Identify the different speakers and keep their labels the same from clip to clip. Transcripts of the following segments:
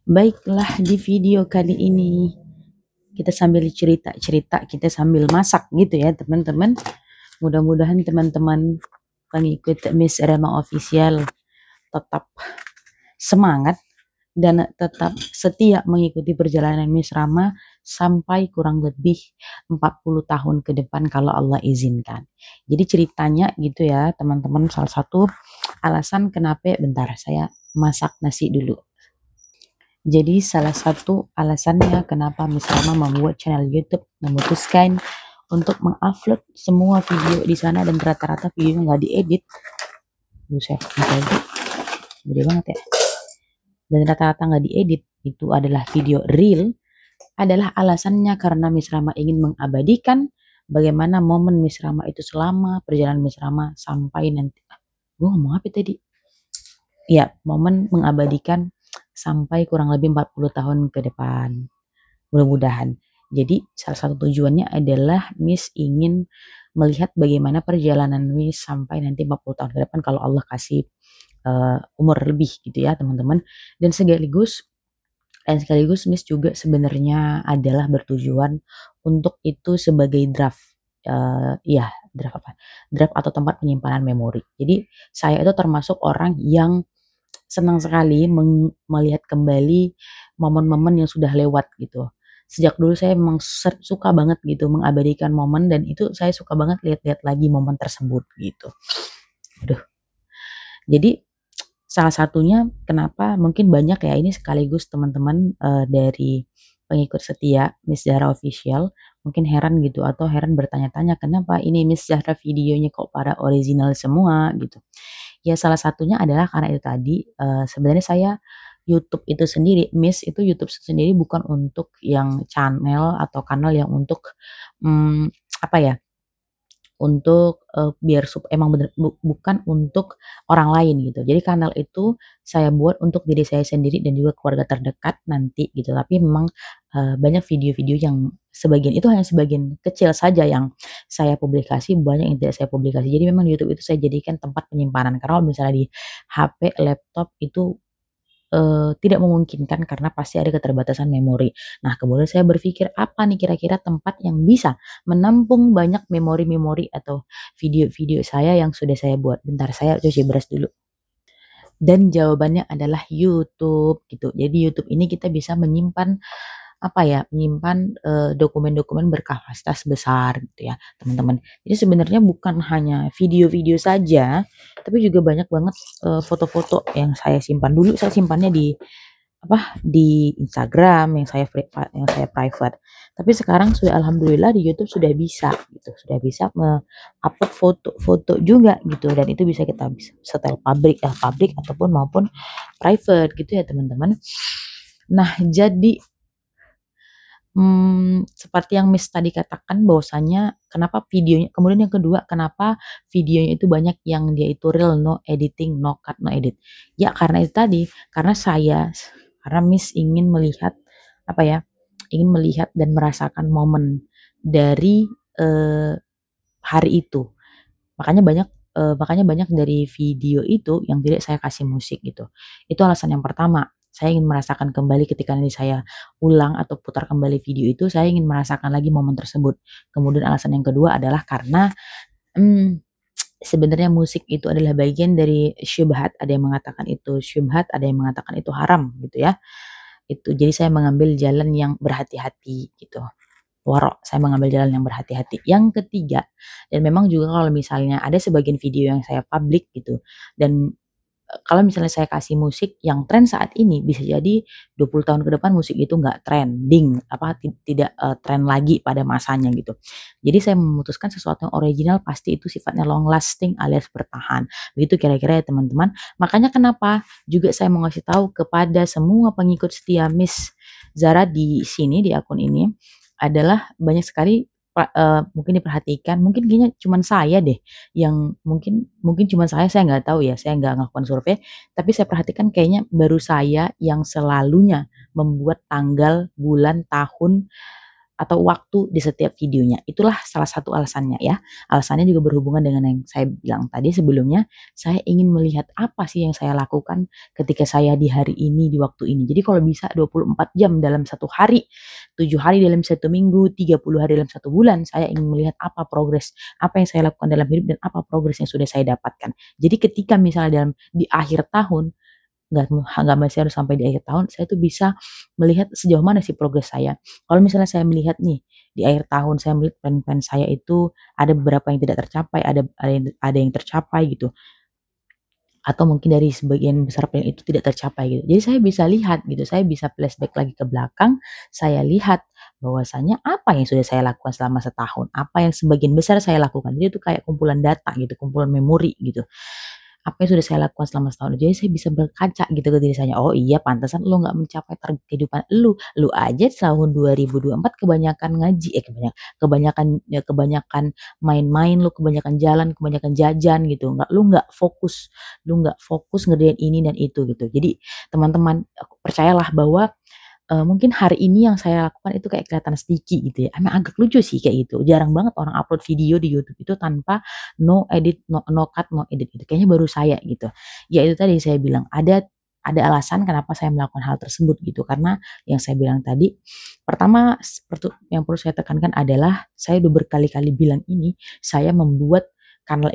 Speaker 1: Baiklah, di video kali ini kita sambil cerita-cerita, kita sambil masak gitu ya teman-teman. Mudah-mudahan teman-teman pengikut Miss Rema Official tetap semangat dan tetap setia mengikuti perjalanan Miss Rama sampai kurang lebih 40 tahun ke depan kalau Allah izinkan. Jadi ceritanya gitu ya teman-teman, salah satu alasan kenapa, bentar saya masak nasi dulu. Jadi salah satu alasannya kenapa Miss Rama membuat channel YouTube, memutuskan untuk mengupload semua video di sana dan rata-rata videonya nggak diedit. Buset, gede banget ya. Dan rata-rata nggak diedit, itu adalah video real, adalah alasannya karena Miss Rama ingin mengabadikan bagaimana momen Miss Rama itu selama perjalanan Miss Rama sampai nanti. Gue ngomong apa tadi? Ya, momen mengabadikan sampai kurang lebih 40 tahun ke depan. Mudah-mudahan. Jadi salah satu tujuannya adalah Miss ingin melihat bagaimana perjalanan Miss sampai nanti 40 tahun ke depan kalau Allah kasih umur lebih gitu ya teman-teman. Dan sekaligus Miss juga sebenarnya adalah bertujuan untuk itu sebagai draft. Ya, draft apa? Draft atau tempat penyimpanan memori. Jadi saya itu termasuk orang yang senang sekali melihat kembali momen-momen yang sudah lewat gitu. Sejak dulu saya memang suka banget gitu mengabadikan momen, dan itu saya suka banget lihat-lihat lagi momen tersebut gitu. Aduh. Jadi salah satunya kenapa mungkin banyak ya, ini sekaligus teman-teman dari pengikut setia Miss Zahra Official mungkin heran gitu, atau heran bertanya-tanya kenapa ini Miss Zahra videonya kok para original semua gitu. Ya salah satunya adalah karena itu tadi, sebenarnya saya YouTube itu sendiri, Miss itu YouTube sendiri bukan untuk yang channel atau kanal yang untuk, mmm, apa ya, untuk, biar emang bener bukan untuk orang lain gitu. Jadi kanal itu saya buat untuk diri saya sendiri dan juga keluarga terdekat nanti gitu. Tapi memang, banyak video-video yang sebagian itu hanya sebagian kecil saja yang saya publikasi, banyak yang tidak saya publikasi. Jadi memang YouTube itu saya jadikan tempat penyimpanan, karena kalau misalnya di HP, laptop itu tidak memungkinkan karena pasti ada keterbatasan memori. Nah, kemudian saya berpikir, apa nih kira-kira tempat yang bisa menampung banyak memori-memori atau video-video saya yang sudah saya buat. Bentar, saya cuci beras dulu. Dan jawabannya adalah YouTube gitu. Jadi YouTube ini kita bisa menyimpan apa ya, menyimpan dokumen-dokumen berkapasitas besar gitu ya, teman-teman. Jadi sebenarnya bukan hanya video-video saja, tapi juga banyak banget foto-foto yang saya simpan. Dulu saya simpannya di apa, di Instagram yang saya private. Tapi sekarang sudah alhamdulillah di YouTube sudah bisa gitu, sudah bisa upload foto-foto juga gitu, dan itu bisa kita bisa setel publik ataupun maupun private gitu ya teman-teman. Nah, jadi seperti yang Miss tadi katakan bahwasanya kenapa videonya, kemudian yang kedua kenapa videonya itu banyak yang dia itu real, no editing, no cut, no edit. Ya karena itu tadi, karena Miss ingin melihat apa ya, ingin melihat dan merasakan momen dari hari itu. Makanya banyak dari video itu yang tidak saya kasih musik gitu. Itu alasan yang pertama. Saya ingin merasakan kembali ketika nanti saya ulang atau putar kembali video itu, saya ingin merasakan lagi momen tersebut. Kemudian alasan yang kedua adalah karena, sebenarnya musik itu adalah bagian dari syubhat, ada yang mengatakan itu syubhat, ada yang mengatakan itu haram gitu ya. Itu jadi saya mengambil jalan yang berhati-hati gitu. Saya mengambil jalan yang berhati-hati. Yang ketiga, dan memang juga kalau misalnya ada sebagian video yang saya publik gitu, dan kalau misalnya saya kasih musik yang tren saat ini, bisa jadi 20 tahun ke depan musik itu nggak trending, tidak tren lagi pada masanya gitu. Jadi saya memutuskan sesuatu yang original pasti itu sifatnya long lasting alias bertahan. Begitu kira-kira ya teman-teman. Makanya kenapa juga saya mau ngasih tahu kepada semua pengikut setia Miss Zara di sini, di akun ini, adalah banyak sekali mungkin diperhatikan, mungkin kayaknya cuman saya deh yang mungkin mungkin cuman saya nggak tahu ya, saya nggak ngelakukan survei, tapi saya perhatikan kayaknya baru saya yang selalunya membuat tanggal, bulan, tahun atau waktu di setiap videonya. Itulah salah satu alasannya ya. Alasannya juga berhubungan dengan yang saya bilang tadi sebelumnya, saya ingin melihat apa sih yang saya lakukan ketika saya di hari ini, di waktu ini. Jadi kalau bisa 24 jam dalam satu hari, 7 hari dalam satu minggu, 30 hari dalam satu bulan, saya ingin melihat apa progres, apa yang saya lakukan dalam hidup dan apa progres yang sudah saya dapatkan. Jadi ketika misalnya di akhir tahun, nggak masih harus sampai di akhir tahun, saya tuh bisa melihat sejauh mana sih progres saya. Kalau misalnya saya melihat nih, di akhir tahun saya melihat plan-plan saya itu ada beberapa yang tidak tercapai, ada yang tercapai gitu, atau mungkin dari sebagian besar plan itu tidak tercapai gitu. Jadi saya bisa lihat gitu, saya bisa flashback lagi ke belakang, saya lihat bahwasanya apa yang sudah saya lakukan selama setahun, apa yang sebagian besar saya lakukan. Jadi itu kayak kumpulan data gitu, kumpulan memori gitu. Apa yang sudah saya lakukan selama setahun, jadi saya bisa berkaca gitu ke diri saya, "Oh iya pantesan lu nggak mencapai target kehidupan lu aja tahun 2024 kebanyakan ngaji, kebanyakan main-main lu, kebanyakan jalan, kebanyakan jajan gitu, lu nggak fokus ngerjain ini dan itu," gitu. Jadi teman-teman, percayalah bahwa mungkin hari ini yang saya lakukan itu kayak kelihatan sticky gitu ya, emang agak lucu sih kayak gitu, jarang banget orang upload video di YouTube itu tanpa no edit, no cut, no edit gitu, kayaknya baru saya gitu. Ya itu tadi saya bilang, ada alasan kenapa saya melakukan hal tersebut gitu, karena yang saya bilang tadi, pertama seperti yang perlu saya tekankan adalah, saya udah berkali-kali bilang ini, saya membuat kanal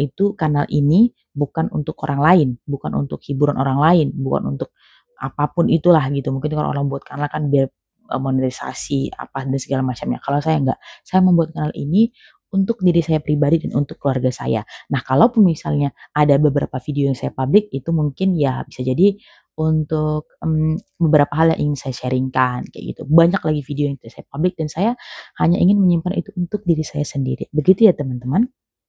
Speaker 1: ini bukan untuk orang lain, bukan untuk hiburan orang lain, bukan untuk apapun itulah gitu. Mungkin kalau orang buat kanal kan biar, monetisasi apa dan segala macamnya. Kalau saya enggak, saya membuat kanal ini untuk diri saya pribadi dan untuk keluarga saya. Nah, kalaupun misalnya ada beberapa video yang saya publik itu mungkin ya bisa jadi untuk, beberapa hal yang ingin saya sharing-kan kayak gitu. Banyak lagi video yang saya publik dan saya hanya ingin menyimpan itu untuk diri saya sendiri. Begitu ya teman-teman.